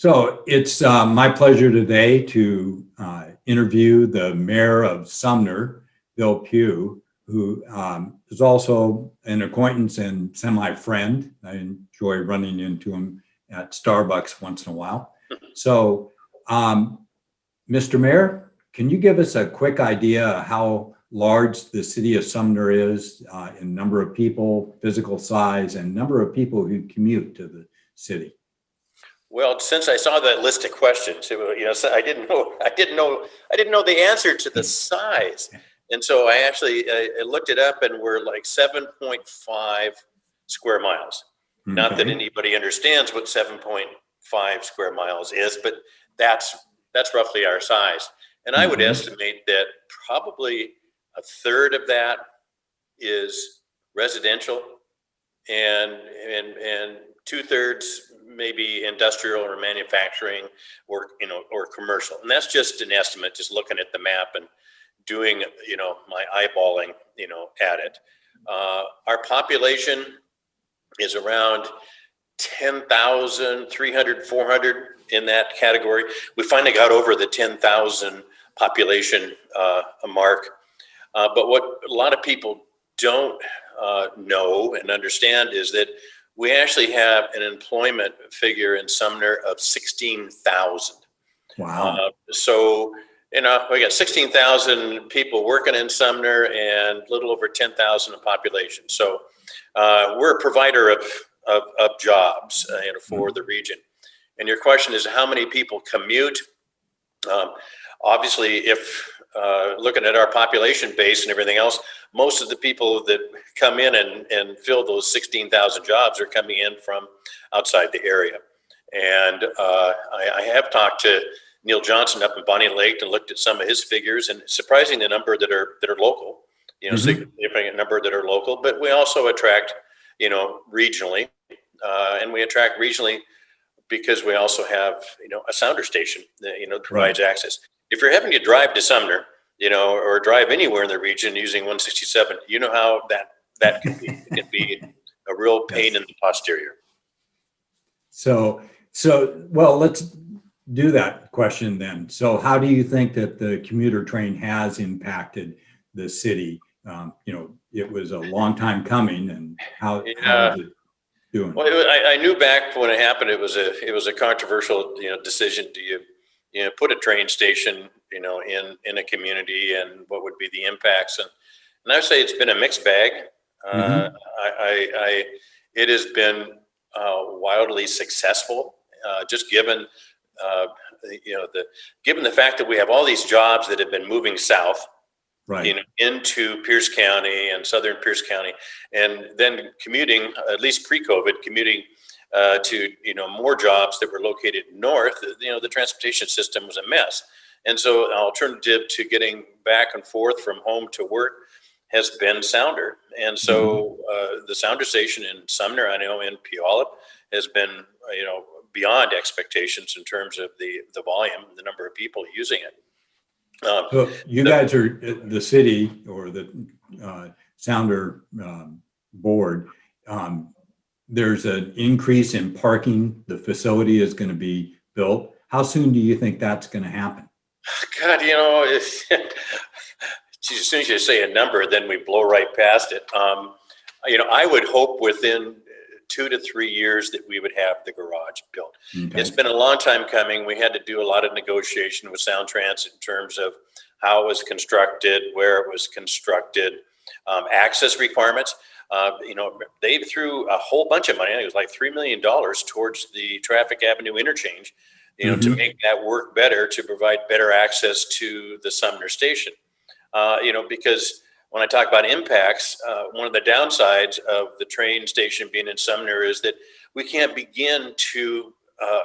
So it's my pleasure today to interview the mayor of Sumner, Bill Pugh, who is also an acquaintance and semi-friend. I enjoy running into him at Starbucks once in a while. So, Mr. Mayor, can you give us a quick idea how large the city of Sumner is in number of people, physical size, and number of people who commute to the city? Well, since I saw that list of questions, so I didn't know the answer to the size, and so I actually I looked it up, and we're like 7.5 square miles. Not that Okay. anybody understands what 7.5 square miles is, but that's roughly our size. And I would Mhm. estimate that probably a third of that is residential, and two-thirds maybe industrial or manufacturing, or or commercial. And that's just an estimate, just looking at the map and doing my eyeballing at it. Our population is around 10,000, 300, 400 in that category. We finally got over the 10,000 population mark. But what a lot of people don't know and understand is that we actually have an employment figure in Sumner of 16,000. Wow. So, we got 16,000 people working in Sumner and a little over 10,000 in population. So, we're a provider of jobs for the region. And your question is, how many people commute? Um, Obviously, if looking at our population base and everything else, most of the people that come in and fill those 16,000 jobs are coming in from outside the area. And I have talked to Neil Johnson up in Bonnie Lake and looked at some of his figures, and surprising the number that are local. Mhm. Significant number that are local. But we also attract, regionally, and we attract regionally because we also have a sounder station that Right. provides access. If you're having to drive to Sumner, or drive anywhere in the region using 167, you know how that can be. It can be a real pain Yes. in the posterior. Well, let's do that question then. So how do you think that the commuter train has impacted the city? It was a long time coming, and how Yeah. is it doing? Well, I knew back when it happened, it was a controversial decision. Do you put a train station in a community, and what would be the impacts? And I would say it's been a mixed bag. Uh, Hmm. I it has been wildly successful, just given uh, given the fact that we have all these jobs that have been moving south, Right. into Pierce County and southern Pierce County, and then commuting, at least pre-COVID, commuting to more jobs that were located north. The transportation system was a mess, and so an alternative to getting back and forth from home to work has been Sounder. And Hmm. so the Sounder station in Sumner, I know in Puyallup, has been beyond expectations in terms of the volume, the number of people using it. Um, So you the, guys are the city or the Sounder board. Um, there's an increase in parking. The facility is going to be built. How soon do you think that's going to happen? God, as soon as you say a number, then we blow right past it. I would hope within 2 to 3 years that we would have the garage built. It's Okay. been a long time coming. We had to do a lot of negotiation with Sound Transit in terms of how it was constructed, where it was constructed, access requirements. They threw a whole bunch of money. I think it was like $3 million towards the Traffic Avenue interchange, to Hmm. make that work better, to provide better access to the Sumner station. Because when I talk about impacts, one of the downsides of the train station being in Sumner is that we can't begin to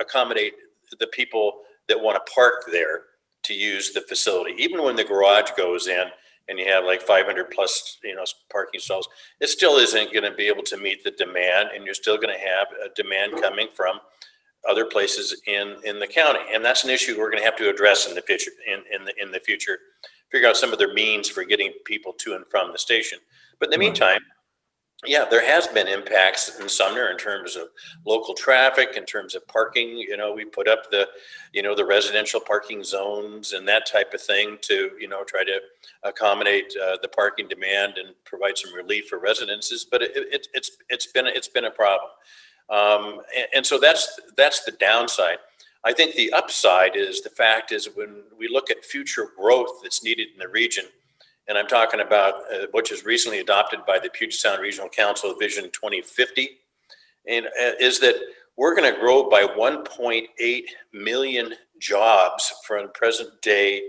accommodate the people that want to park there to use the facility. Even when the garage goes in and you have like 500 plus, parking stalls, it still isn't going to be able to meet the demand, and you're still going to have a demand coming from other places in the county. And that's an issue we're going to have to address in the future. In the future, figure out some of their means for getting people to and from the station. But in the Right. meantime, yeah, there has been impacts in Sumner in terms of local traffic, in terms of parking. You know, we put up the, you know, the residential parking zones and that type of thing to, you know, try to accommodate the parking demand and provide some relief for residences. But it's been a problem, and so that's the downside. I think the upside is the fact is when we look at future growth that's needed in the region, and I'm talking about which is recently adopted by the Puget Sound Regional Council, Vision 2050, and is that we're going to grow by 1.8 million jobs from present day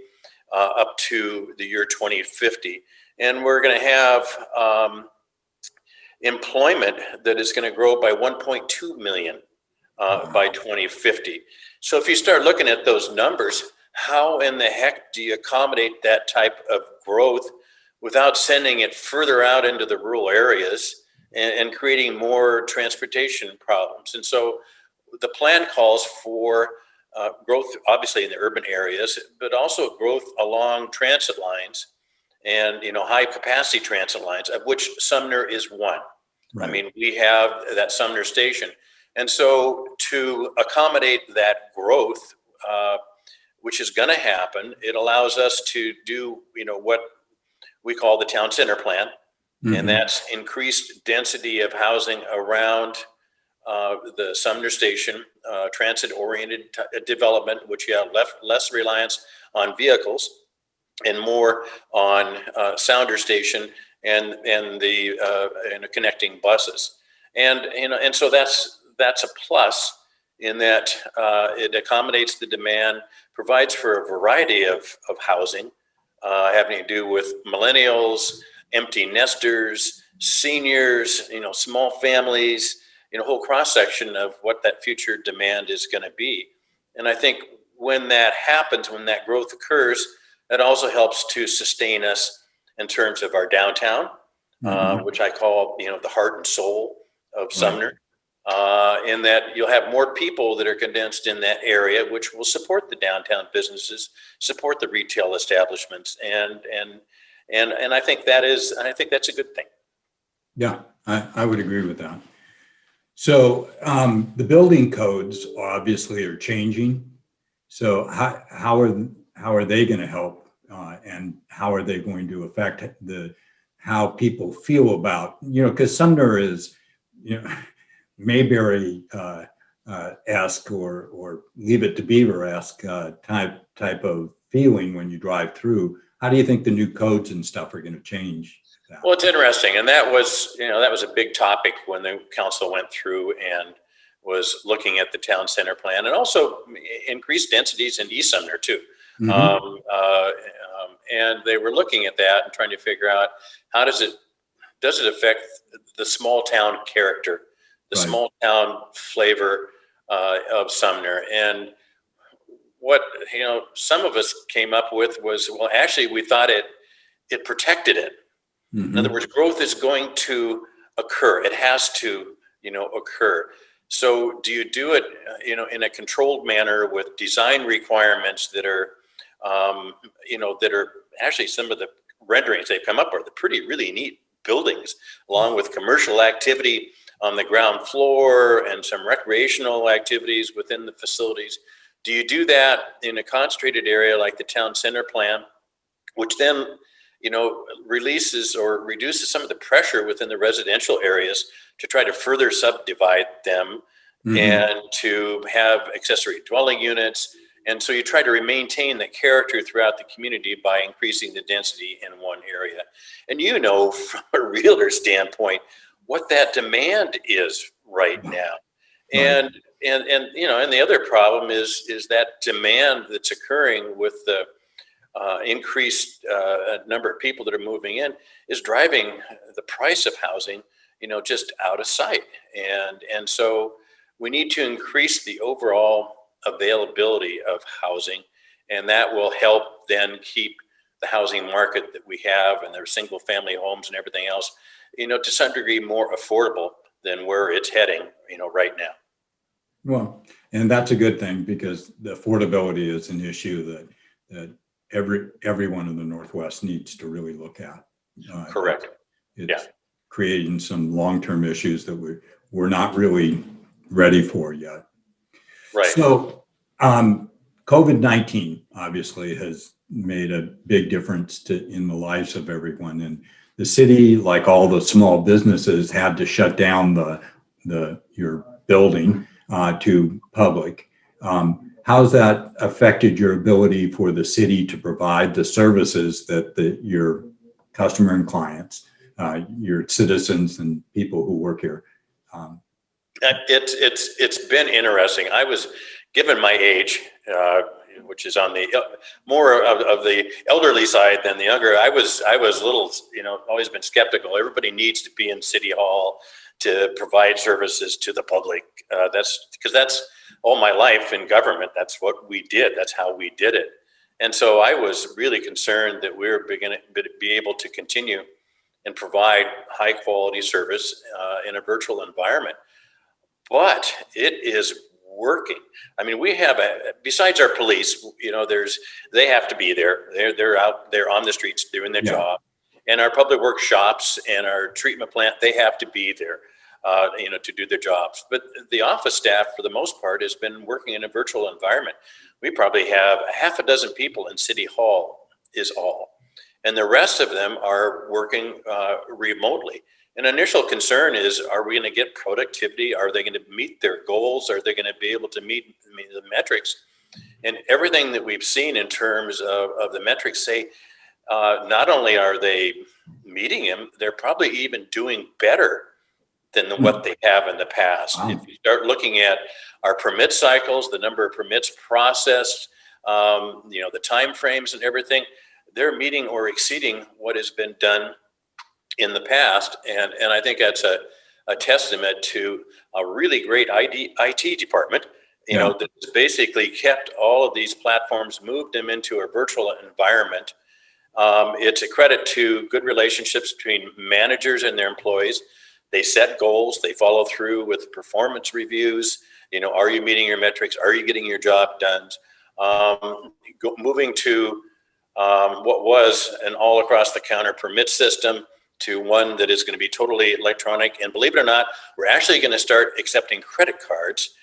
up to the year 2050, and we're going to have employment that is going to grow by 1.2 million by 2050. So if you start looking at those numbers, how in the heck do you accommodate that type of growth without sending it further out into the rural areas and creating more transportation problems? And so the plan calls for growth, obviously in the urban areas, but also growth along transit lines and, you know, high capacity transit lines, of which Sumner is one. Right. I mean, we have that Sumner station. And so to accommodate that growth, which is going to happen, it allows us to do, you know, what we call the town center plan, and that's increased density of housing around the Sumner station, transit-oriented development, which you have less reliance on vehicles and more on Sounder station and the connecting buses, and you know, and so that's a plus in that it accommodates the demand, provides for a variety of housing having to do with millennials, empty nesters, seniors, you know, small families, you know, whole cross section of what that future demand is going to be. And I think when that happens, when that growth occurs, that also helps to sustain us in terms of our downtown, which I call, you know, the heart and soul of Sumner. In that you'll have more people that are condensed in that area, which will support the downtown businesses, support the retail establishments, and I think that's a good thing. Yeah, I would agree with that. So the building codes obviously are changing. So how are they going to help, and how are they going to affect how people feel about, you know, because Sumner is, you know, Mayberry-esque or Leave It to Beaver-esque type of feeling when you drive through. How do you think the new codes and stuff are going to change that? Well, it's interesting, and that was a big topic when the council went through and was looking at the town center plan, and also increased densities in East Sumner too. And they were looking at that and trying to figure out how does it affect the small town character, the small town flavor of Sumner. And what, you know, some of us came up with was, well, actually we thought it protected it. In other words, growth is going to occur. It has to, you know, occur. So do you do it, you know, in a controlled manner with design requirements that are, you know, that are actually some of the renderings they've come up with, the really neat buildings, along with commercial activity on the ground floor and some recreational activities within the facilities. Do you do that in a concentrated area like the town center plan, which then, you know, releases or reduces some of the pressure within the residential areas to try to further subdivide them and to have accessory dwelling units? And so you try to maintain the character throughout the community by increasing the density in one area. And you know, from a realtor standpoint, what that demand is right now. And you know, and the other problem is that demand that's occurring with the increased number of people that are moving in is driving the price of housing, you know, just out of sight. And so we need to increase the overall availability of housing, and that will help then keep the housing market that we have and their single family homes and everything else, you know, to some degree more affordable than where it's heading, you know, right now. Well, and that's a good thing, because the affordability is an issue that everyone in the Northwest needs to really look at. Correct. It's creating some long-term issues that we're not really ready for yet. Right. So COVID-19 obviously has made a big difference in the lives of everyone. And the city, like all the small businesses, had to shut down your building to public. How's that affected your ability for the city to provide the services that your customer and clients, your citizens and people who work here? It's been interesting. I was, given my age, which is on the more of the elderly side than the younger, I was a little, always been skeptical. Everybody needs to be in City Hall to provide services to the public. That's because that's all my life in government. That's what we did. That's how we did it. And so I was really concerned that we were beginning to be able to continue and provide high quality service in a virtual environment. But it is working. I mean, we have besides our police, they have to be there. They're out there on the streets doing their job, and our public works shops and our treatment plant, they have to be there, to do their jobs. But the office staff, for the most part, has been working in a virtual environment. We probably have a half a dozen people in City Hall is all, and the rest of them are working remotely. An initial concern is, are we going to get productivity? Are they going to meet their goals? Are they going to be able to meet the metrics? And everything that we've seen in terms of the metrics say, not only are they meeting them, they're probably even doing better than what they have in the past. Wow. If you start looking at our permit cycles, the number of permits processed, the time frames and everything, they're meeting or exceeding what has been done in the past, and I think that's a testament to a really great IT department, that's basically kept all of these platforms, moved them into a virtual environment. It's a credit to good relationships between managers and their employees. They set goals, they follow through with performance reviews. Are you meeting your metrics? Are you getting your job done? Moving to what was an all across the counter permit system to one that is going to be totally electronic. And believe it or not, we're actually going to start accepting credit cards.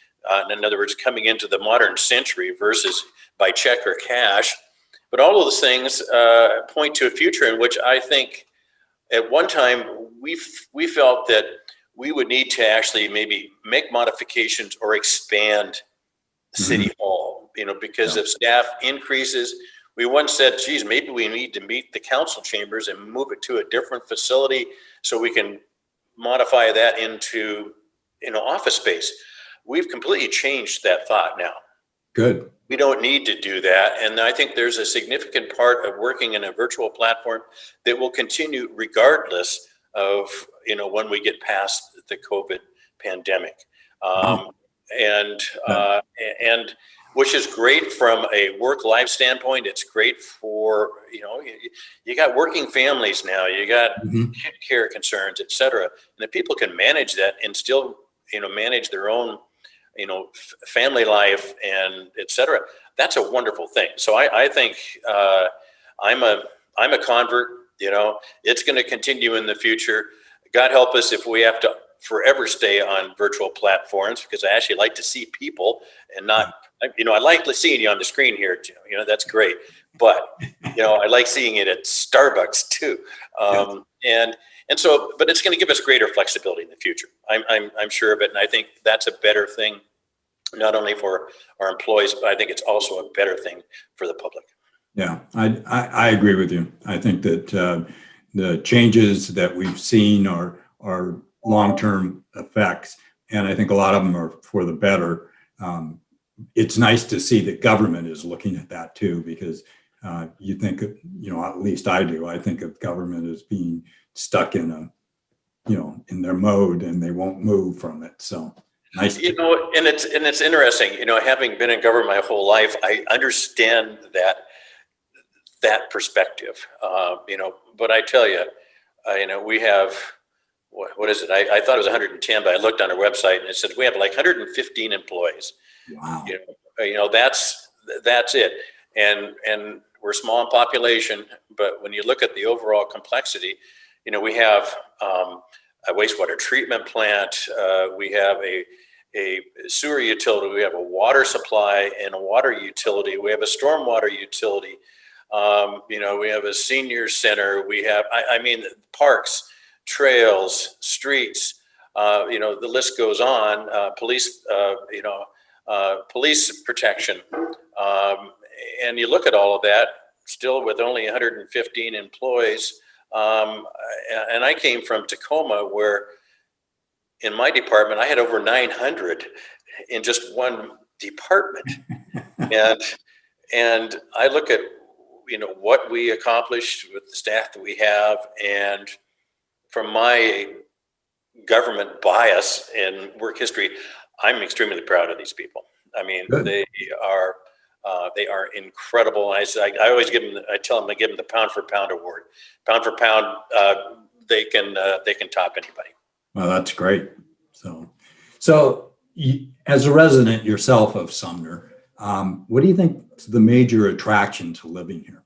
In other words, coming into the modern century versus by check or cash. But all of those things point to a future in which I think at one time we felt that we would need to actually maybe make modifications or expand City Hall, because if staff increases. We once said, geez, maybe we need to meet the council chambers and move it to a different facility so we can modify that into, office space. We've completely changed that thought now. Good. We don't need to do that. And I think there's a significant part of working in a virtual platform that will continue regardless of, when we get past the COVID pandemic. And which is great from a work-life standpoint. It's great for, you got working families now, you got kid care concerns, et cetera. And if people can manage that and still, manage their own, family life and et cetera, that's a wonderful thing. So I think I'm a convert, it's going to continue in the future. God help us if we have to forever stay on virtual platforms, because I actually like to see people and not, I like seeing you on the screen here, Jim. That's great. But, I like seeing it at Starbucks too. And so, but it's going to give us greater flexibility in the future. I'm sure of it. And I think that's a better thing, not only for our employees, but I think it's also a better thing for the public. Yeah, I agree with you. I think that the changes that we've seen are long-term effects. And I think a lot of them are for the better. It's nice to see that government is looking at that too, because you think, at least I do. I think of government as being stuck in in their mode, and they won't move from it. So nice. And it's interesting. Having been in government my whole life, I understand that perspective. But I tell you, we have. What is it? I thought it was 110, but I looked on our website and it said we have like 115 employees. Wow. That's it. And we're small in population, but when you look at the overall complexity, we have a wastewater treatment plant. We have a sewer utility. We have a water supply and a water utility. We have a stormwater utility. We have a senior center. We have, I mean, parks, trails, streets. The list goes on. Police, police protection. And you look at all of that, still with only 115 employees. And I came from Tacoma, where in my department, I had over 900 in just one department. and I look at, what we accomplished with the staff that we have. And from my government bias and work history, I'm extremely proud of these people. I mean, Good. they are incredible. I always I tell them, I give them the pound for pound award. Pound for pound, they can top anybody. Well, that's great. So as a resident yourself of Sumner, what do you think is the major attraction to living here?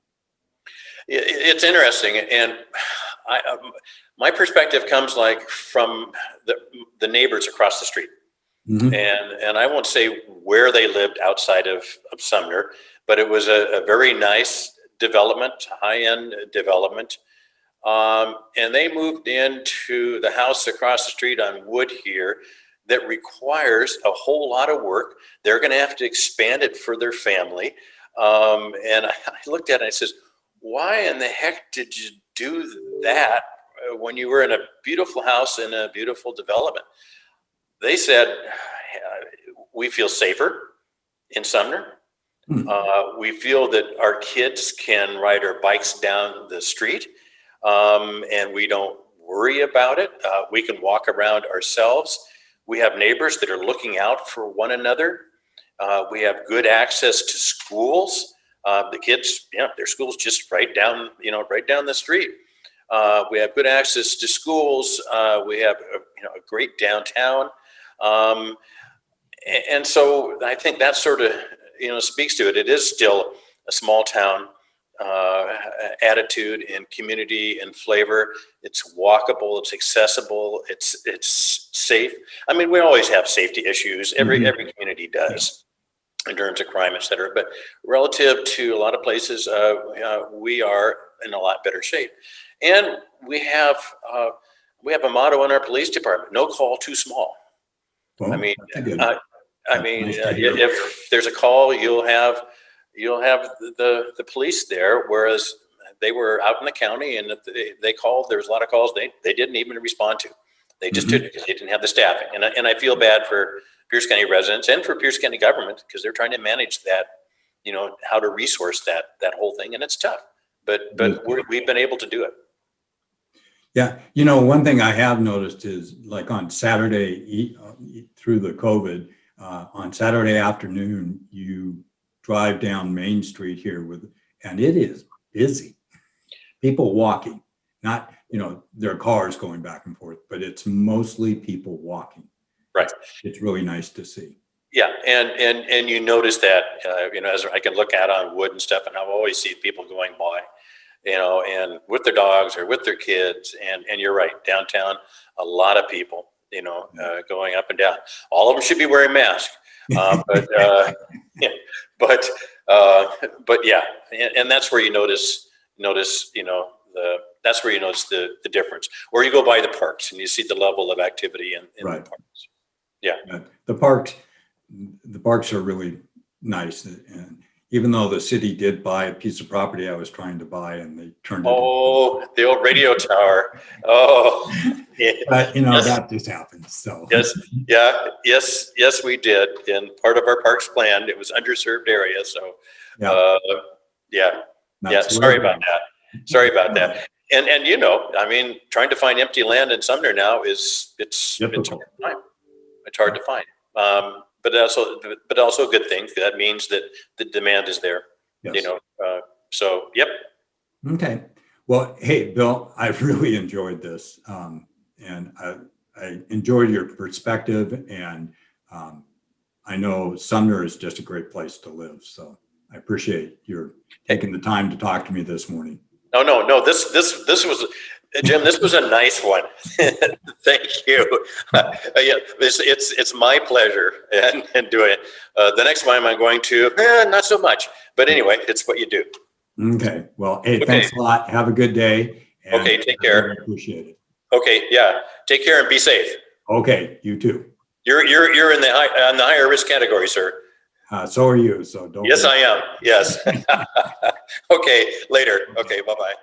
It's interesting, and my perspective comes from the neighbors across the street. Mm-hmm. And I won't say where they lived outside of Sumner, but it was a very nice development, high-end development. And they moved into the house across the street on Wood here that requires a whole lot of work. They're going to have to expand it for their family. And I looked at it and I says, why in the heck did you do that when you were in a beautiful house in a beautiful development? They said, we feel safer in Sumner. We feel that our kids can ride our bikes down the street, and we don't worry about it. We can walk around ourselves. We have neighbors that are looking out for one another. We have good access to schools. The kids, their school's just right down the street. We have good access to schools. We have a great downtown. And so I think that sort of, speaks to it. It is still a small town attitude and community and flavor. It's walkable, it's accessible, it's safe. I mean, we always have safety issues. Every community does in terms of crime, et cetera. But relative to a lot of places, we are in a lot better shape. And we have a motto in our police department: no call too small. Well, I mean, nice to hear. if there's a call, you'll have the police there. Whereas they were out in the county, and if they called, there was a lot of calls they didn't even respond to. They just didn't, because they didn't have the staffing. And I feel bad for Pierce County residents and for Pierce County government, because they're trying to manage that, how to resource that whole thing, and it's tough. But we've been able to do it. Yeah. One thing I have noticed is, like, on Saturday, through the COVID, on Saturday afternoon, you drive down Main Street here and it is busy. People walking, not, there are cars going back and forth, but it's mostly people walking. Right. It's really nice to see. Yeah. And you notice that, as I can look out on Wood and stuff, and I've always seen people going by, and with their dogs or with their kids. And you're right, downtown, a lot of people, going up and down. All of them should be wearing masks. But yeah, and that's where you notice, that's where you notice the difference. Or you go by the parks and you see the level of activity in Right. the parks. Yeah. The parks are really nice. And even though the city did buy a piece of property I was trying to buy, and they turned it. Oh, the old radio tower. Oh, yeah. But, Yes. that just happens. So. Yes. Yeah. Yes, we did. In part of our parks plan, it was underserved area. So, yeah. That's Sorry where- about that. And I mean, trying to find empty land in Sumner now it's Difficult. hard to find. But also a good thing. That means that the demand is there. Yes. So yep. Okay. Well, hey, Bill, I've really enjoyed this. And I enjoyed your perspective, and I know Sumner is just a great place to live. So I appreciate your taking the time to talk to me this morning. No. This was Jim, this was a nice one. Thank you. Yeah, it's my pleasure and doing it. The next time I'm going to, not so much. But anyway, it's what you do. Okay. Well, hey, Okay. thanks a lot. Have a good day. and Okay, take I care. really appreciate it. Okay, yeah. Take care and be safe. Okay, you too. You're in the on the higher risk category, sir. So are you. So don't. Yes, I am. Yes. Okay, later. Okay, bye-bye.